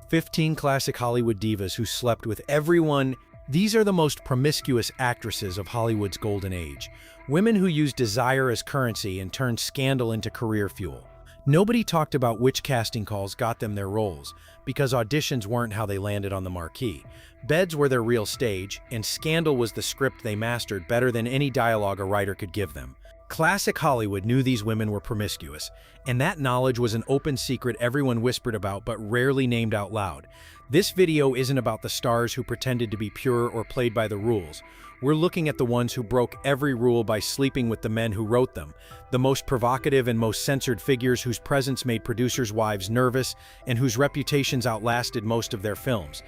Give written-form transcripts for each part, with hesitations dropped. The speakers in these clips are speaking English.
15 classic Hollywood divas who slept with everyone. These are the most promiscuous actresses of Hollywood's golden age. Women who used desire as currency and turned scandal into career fuel. Nobody talked about which casting calls got them their roles, because auditions weren't how they landed on the marquee. Beds were their real stage, and scandal was the script they mastered better than any dialogue a writer could give them. Classic Hollywood knew these women were promiscuous, and that knowledge was an open secret everyone whispered about but rarely named out loud. This video isn't about the stars who pretended to be pure or played by the rules. We're looking at the ones who broke every rule by sleeping with the men who wrote them, the most provocative and most censored figures whose presence made producers' wives nervous and whose reputations outlasted most of their films.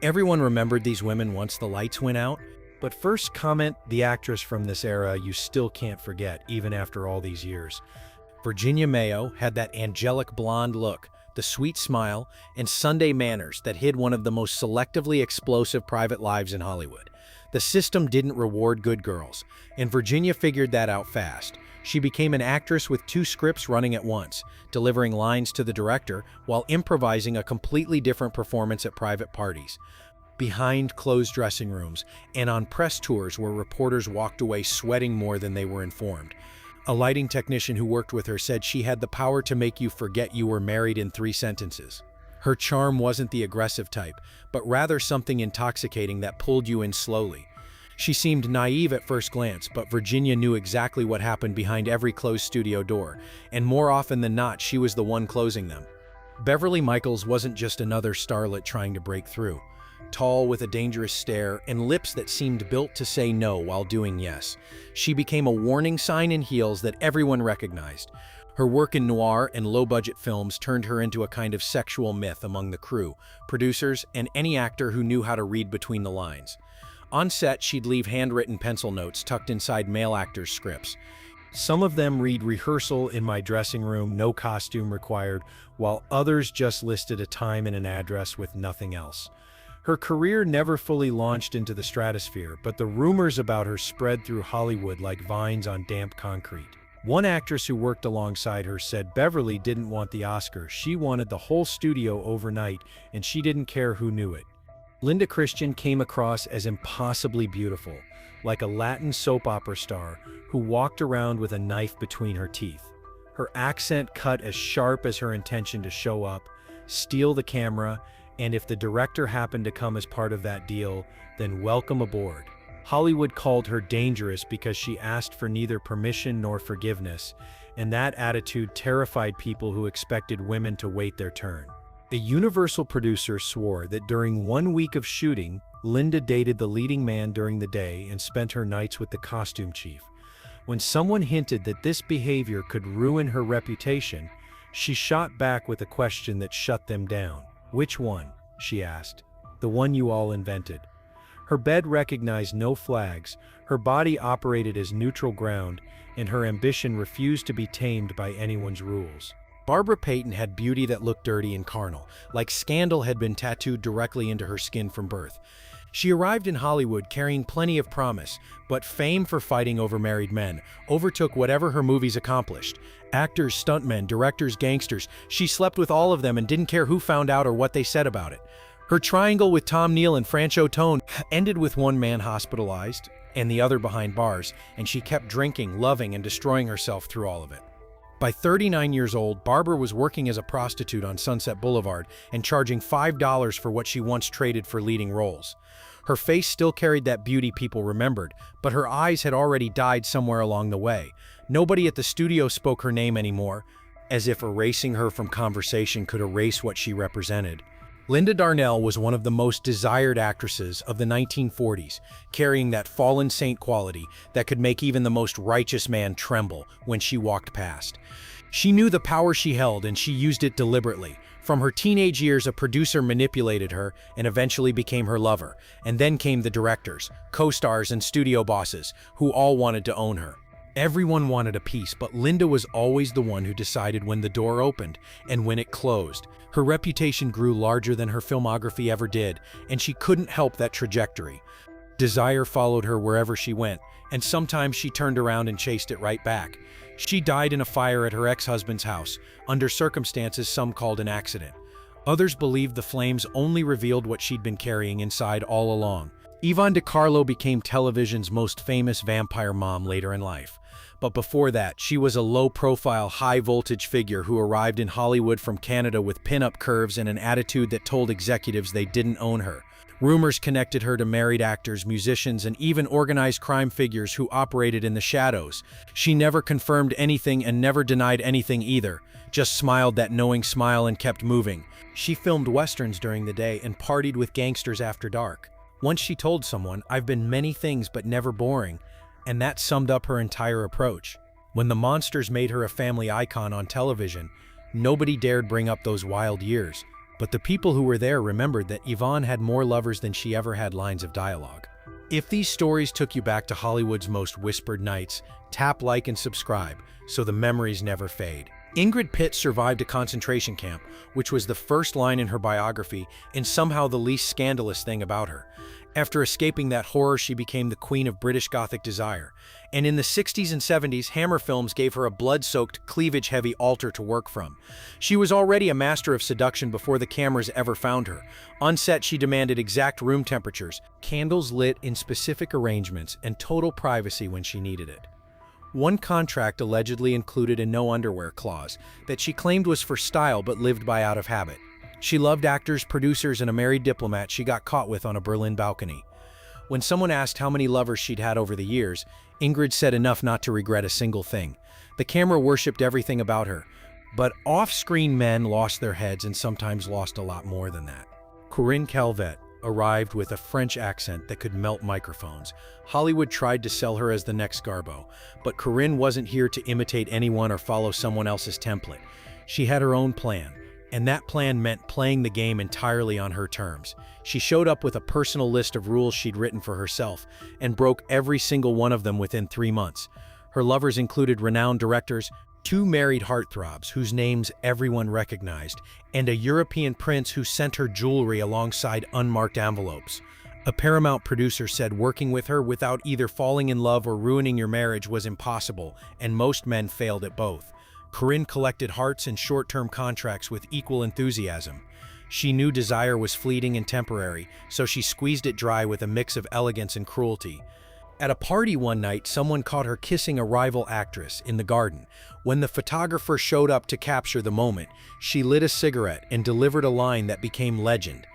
Everyone remembered these women once the lights went out. But first, comment the actress from this era you still can't forget, even after all these years. Virginia Mayo had that angelic blonde look, the sweet smile, and Sunday manners that hid one of the most selectively explosive private lives in Hollywood. The system didn't reward good girls, and Virginia figured that out fast. She became an actress with 2 scripts running at once, delivering lines to the director while improvising a completely different performance at private parties. Behind closed dressing rooms, and on press tours where reporters walked away sweating more than they were informed. A lighting technician who worked with her said she had the power to make you forget you were married in 3 sentences. Her charm wasn't the aggressive type, but rather something intoxicating that pulled you in slowly. She seemed naive at first glance, but Virginia knew exactly what happened behind every closed studio door, and more often than not, she was the one closing them. Beverly Michaels wasn't just another starlet trying to break through. Tall with a dangerous stare and lips that seemed built to say no while doing yes. She became a warning sign in heels that everyone recognized. Her work in noir and low-budget films turned her into a kind of sexual myth among the crew, producers, and any actor who knew how to read between the lines. On set, she'd leave handwritten pencil notes tucked inside male actors' scripts. Some of them read "rehearsal in my dressing room, no costume required," while others just listed a time and an address with nothing else. Her career never fully launched into the stratosphere, but the rumors about her spread through Hollywood like vines on damp concrete. One actress who worked alongside her said Beverly didn't want the Oscar, she wanted the whole studio overnight, and she didn't care who knew it. Linda Christian came across as impossibly beautiful, like a Latin soap opera star who walked around with a knife between her teeth. Her accent cut as sharp as her intention to show up, steal the camera, and if the director happened to come as part of that deal, then welcome aboard. Hollywood called her dangerous because she asked for neither permission nor forgiveness, and that attitude terrified people who expected women to wait their turn. A Universal producer swore that during 1 week of shooting, Linda dated the leading man during the day and spent her nights with the costume chief. When someone hinted that this behavior could ruin her reputation, she shot back with a question that shut them down. "Which one?" she asked. "The one you all invented." Her bed recognized no flags, her body operated as neutral ground, and her ambition refused to be tamed by anyone's rules. Barbara Payton had beauty that looked dirty and carnal, like scandal had been tattooed directly into her skin from birth. She arrived in Hollywood carrying plenty of promise, but fame for fighting over married men overtook whatever her movies accomplished. Actors, stuntmen, directors, gangsters, she slept with all of them and didn't care who found out or what they said about it. Her triangle with Tom Neal and Franchot Tone ended with one man hospitalized and the other behind bars, and she kept drinking, loving, and destroying herself through all of it. By 39 years old, Barbara was working as a prostitute on Sunset Boulevard and charging $5 for what she once traded for leading roles. Her face still carried that beauty people remembered, but her eyes had already died somewhere along the way. Nobody at the studio spoke her name anymore, as if erasing her from conversation could erase what she represented. Linda Darnell was one of the most desired actresses of the 1940s, carrying that fallen saint quality that could make even the most righteous man tremble when she walked past. She knew the power she held, and she used it deliberately. From her teenage years, a producer manipulated her and eventually became her lover. And then came the directors, co-stars, and studio bosses, who all wanted to own her. Everyone wanted a piece, but Linda was always the one who decided when the door opened and when it closed. Her reputation grew larger than her filmography ever did, and she couldn't help that trajectory. Desire followed her wherever she went, and sometimes she turned around and chased it right back. She died in a fire at her ex-husband's house, under circumstances some called an accident. Others believed the flames only revealed what she'd been carrying inside all along. Yvonne DiCarlo became television's most famous vampire mom later in life. But before that, she was a low-profile, high-voltage figure who arrived in Hollywood from Canada with pin-up curves and an attitude that told executives they didn't own her. Rumors connected her to married actors, musicians, and even organized crime figures who operated in the shadows. She never confirmed anything and never denied anything either, just smiled that knowing smile and kept moving. She filmed westerns during the day and partied with gangsters after dark. Once she told someone, "I've been many things but never boring," and that summed up her entire approach. When the monsters made her a family icon on television, nobody dared bring up those wild years. But the people who were there remembered that Yvonne had more lovers than she ever had lines of dialogue. If these stories took you back to Hollywood's most whispered nights, tap like and subscribe so the memories never fade. Ingrid Pitt survived a concentration camp, which was the first line in her biography and somehow the least scandalous thing about her. After escaping that horror, she became the queen of British Gothic desire. And in the 60s and 70s, Hammer Films gave her a blood-soaked, cleavage-heavy altar to work from. She was already a master of seduction before the cameras ever found her. On set, she demanded exact room temperatures, candles lit in specific arrangements, and total privacy when she needed it. One contract allegedly included a no-underwear clause that she claimed was for style but lived by out of habit. She loved actors, producers, and a married diplomat she got caught with on a Berlin balcony. When someone asked how many lovers she'd had over the years, Ingrid said enough not to regret a single thing. The camera worshipped everything about her, but off-screen men lost their heads and sometimes lost a lot more than that. Corinne Calvet arrived with a French accent that could melt microphones. Hollywood tried to sell her as the next Garbo, but Corinne wasn't here to imitate anyone or follow someone else's template. She had her own plan. And that plan meant playing the game entirely on her terms. She showed up with a personal list of rules she'd written for herself and broke every single one of them within 3 months. Her lovers included renowned directors, 2 married heartthrobs whose names everyone recognized, and a European prince who sent her jewelry alongside unmarked envelopes. A Paramount producer said working with her without either falling in love or ruining your marriage was impossible, and most men failed at both. Corinne collected hearts and short-term contracts with equal enthusiasm. She knew desire was fleeting and temporary, so she squeezed it dry with a mix of elegance and cruelty. At a party one night, someone caught her kissing a rival actress in the garden. When the photographer showed up to capture the moment, she lit a cigarette and delivered a line that became legend.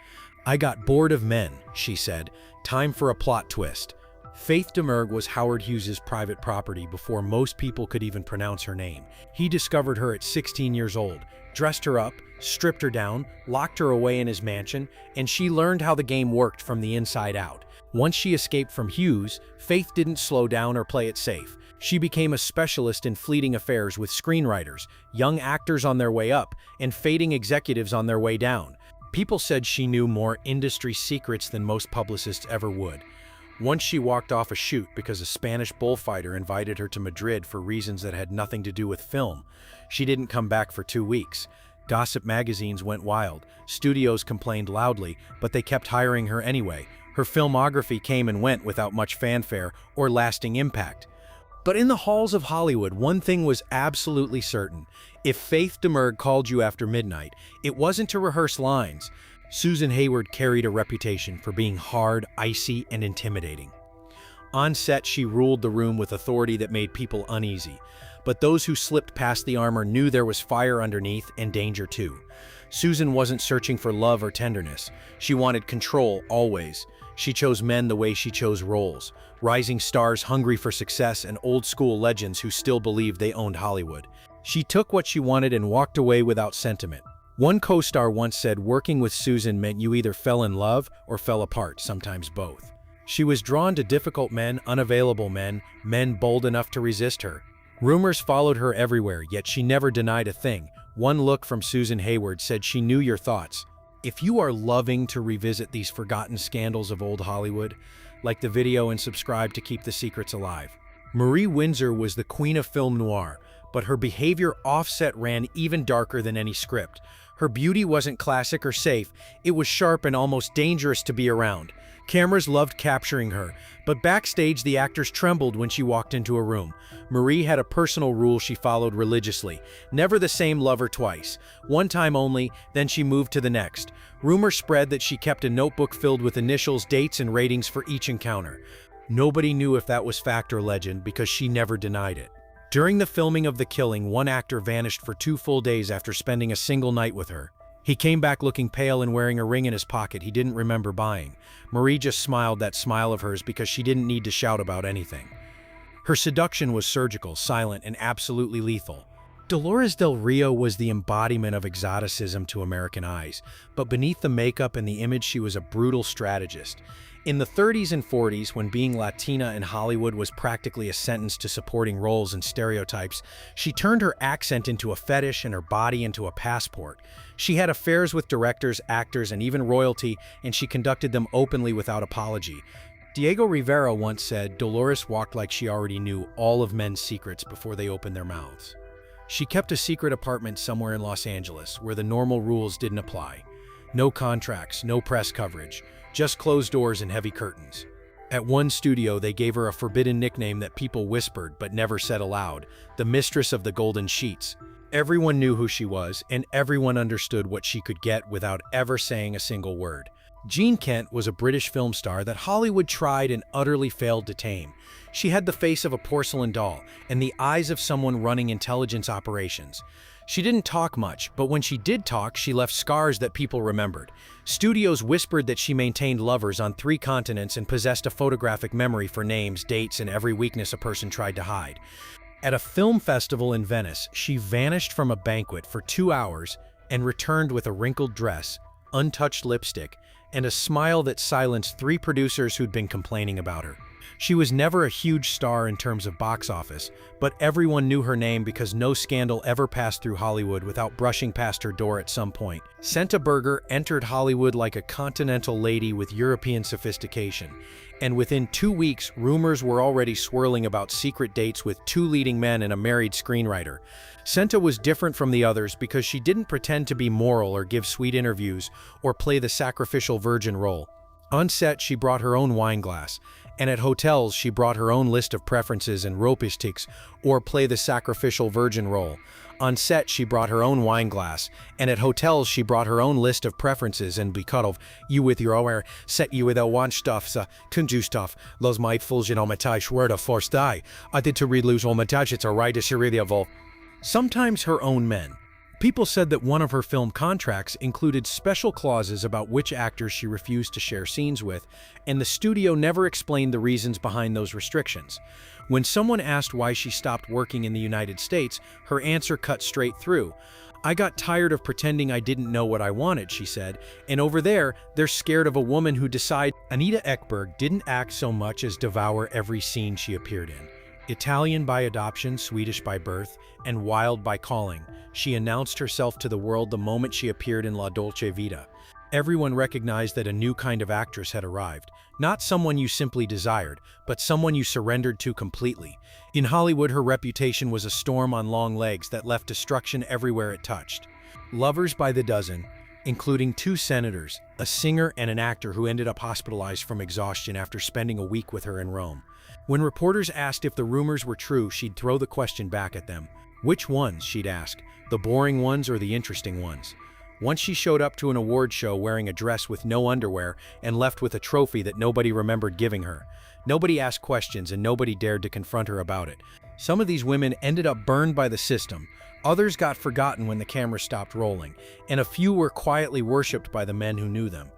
"I got bored of men," she said. "Time for a plot twist." Faith Demergue was Howard Hughes's private property before most people could even pronounce her name. He discovered her at 16 years old, dressed her up, stripped her down, locked her away in his mansion, and she learned how the game worked from the inside out. Once she escaped from Hughes, Faith didn't slow down or play it safe. She became a specialist in fleeting affairs with screenwriters, young actors on their way up, and fading executives on their way down. People said she knew more industry secrets than most publicists ever would. Once she walked off a shoot because a Spanish bullfighter invited her to Madrid for reasons that had nothing to do with film. She didn't come back for 2 weeks. Gossip magazines went wild. Studios complained loudly, but they kept hiring her anyway. Her filmography came and went without much fanfare or lasting impact. But in the halls of Hollywood, one thing was absolutely certain. If Faith Demergue called you after midnight, it wasn't to rehearse lines. Susan Hayward carried a reputation for being hard, icy, and intimidating. On set, she ruled the room with authority that made people uneasy. But those who slipped past the armor knew there was fire underneath and danger too. Susan wasn't searching for love or tenderness. She wanted control, always. She chose men the way she chose roles. Rising stars hungry for success and old-school legends who still believed they owned Hollywood. She took what she wanted and walked away without sentiment. One co-star once said working with Susan meant you either fell in love or fell apart, sometimes both. She was drawn to difficult men, unavailable men, men bold enough to resist her. Rumors followed her everywhere, yet she never denied a thing. One look from Susan Hayward said she knew your thoughts. If you are loving to revisit these forgotten scandals of old Hollywood, like the video and subscribe to keep the secrets alive. Marie Windsor was the queen of film noir, but her behavior off-set ran even darker than any script. Her beauty wasn't classic or safe, it was sharp and almost dangerous to be around. Cameras loved capturing her, but backstage the actors trembled when she walked into a room. Marie had a personal rule she followed religiously: never the same lover twice. One time only, then she moved to the next. Rumor spread that she kept a notebook filled with initials, dates, and ratings for each encounter. Nobody knew if that was fact or legend because she never denied it. During the filming of The Killing, one actor vanished for 2 full days after spending a single night with her. He came back looking pale and wearing a ring in his pocket he didn't remember buying. Marie just smiled that smile of hers because she didn't need to shout about anything. Her seduction was surgical, silent, and absolutely lethal. Dolores Del Rio was the embodiment of exoticism to American eyes, but beneath the makeup and the image she was a brutal strategist. In the 30s and 40s, when being Latina in Hollywood was practically a sentence to supporting roles and stereotypes, she turned her accent into a fetish and her body into a passport. She had affairs with directors, actors, and even royalty, and she conducted them openly without apology. Diego Rivera once said, "Dolores walked like she already knew all of men's secrets before they opened their mouths." She kept a secret apartment somewhere in Los Angeles where the normal rules didn't apply. No contracts, no press coverage, just closed doors and heavy curtains. At one studio, they gave her a forbidden nickname that people whispered but never said aloud: the Mistress of the Golden Sheets. Everyone knew who she was, and everyone understood what she could get without ever saying a single word. Jean Kent was a British film star that Hollywood tried and utterly failed to tame. She had the face of a porcelain doll and the eyes of someone running intelligence operations. She didn't talk much, but when she did talk, she left scars that people remembered. Studios whispered that she maintained lovers on 3 continents and possessed a photographic memory for names, dates, and every weakness a person tried to hide. At a film festival in Venice, she vanished from a banquet for 2 hours and returned with a wrinkled dress, untouched lipstick, and a smile that silenced 3 producers who'd been complaining about her. She was never a huge star in terms of box office, but everyone knew her name because no scandal ever passed through Hollywood without brushing past her door at some point. Senta Berger entered Hollywood like a continental lady with European sophistication, and within 2 weeks, rumors were already swirling about secret dates with 2 leading men and a married screenwriter. Senta was different from the others because she didn't pretend to be moral or give sweet interviews or play the sacrificial virgin role. On set, she brought her own wine glass, and at hotels, she brought her own list of preferences and ropestiks, or play the sacrificial virgin role. On set, she brought her own wine glass, and at hotels, she brought her own list of preferences and because of you with your own set you with a one stuff sa kunju stuff los might fulgen omatage word of force die I did to read lose omatage it's a right to shiridia vol. Sometimes her own men. People said that one of her film contracts included special clauses about which actors she refused to share scenes with, and the studio never explained the reasons behind those restrictions. When someone asked why she stopped working in the United States, her answer cut straight through. "I got tired of pretending I didn't know what I wanted," she said, "and over there, they're scared of a woman who decides." Anita Ekberg didn't act so much as devour every scene she appeared in. Italian by adoption, Swedish by birth, and wild by calling, she announced herself to the world the moment she appeared in La Dolce Vita. Everyone recognized that a new kind of actress had arrived, not someone you simply desired, but someone you surrendered to completely. In Hollywood, her reputation was a storm on long legs that left destruction everywhere it touched. Lovers by the dozen, including 2 senators, a singer, and an actor who ended up hospitalized from exhaustion after spending a week with her in Rome. When reporters asked if the rumors were true, she'd throw the question back at them. Which ones, she'd ask, the boring ones or the interesting ones? Once she showed up to an award show wearing a dress with no underwear and left with a trophy that nobody remembered giving her. Nobody asked questions and nobody dared to confront her about it. Some of these women ended up burned by the system, others got forgotten when the camera stopped rolling, and a few were quietly worshipped by the men who knew them.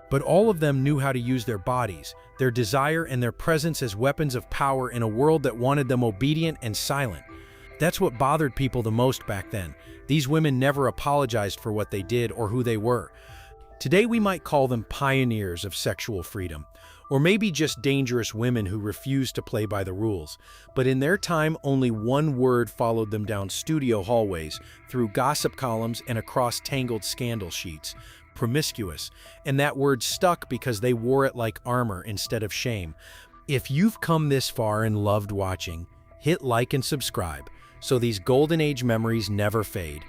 But all of them knew how to use their bodies, their desire, and their presence as weapons of power in a world that wanted them obedient and silent. That's what bothered people the most back then. These women never apologized for what they did or who they were. Today we might call them pioneers of sexual freedom, or maybe just dangerous women who refused to play by the rules. But in their time, only one word followed them down studio hallways, through gossip columns, and across tangled scandal sheets: promiscuous. And that word stuck because they wore it like armor instead of shame. If you've come this far and loved watching, hit like and subscribe so these golden age memories never fade.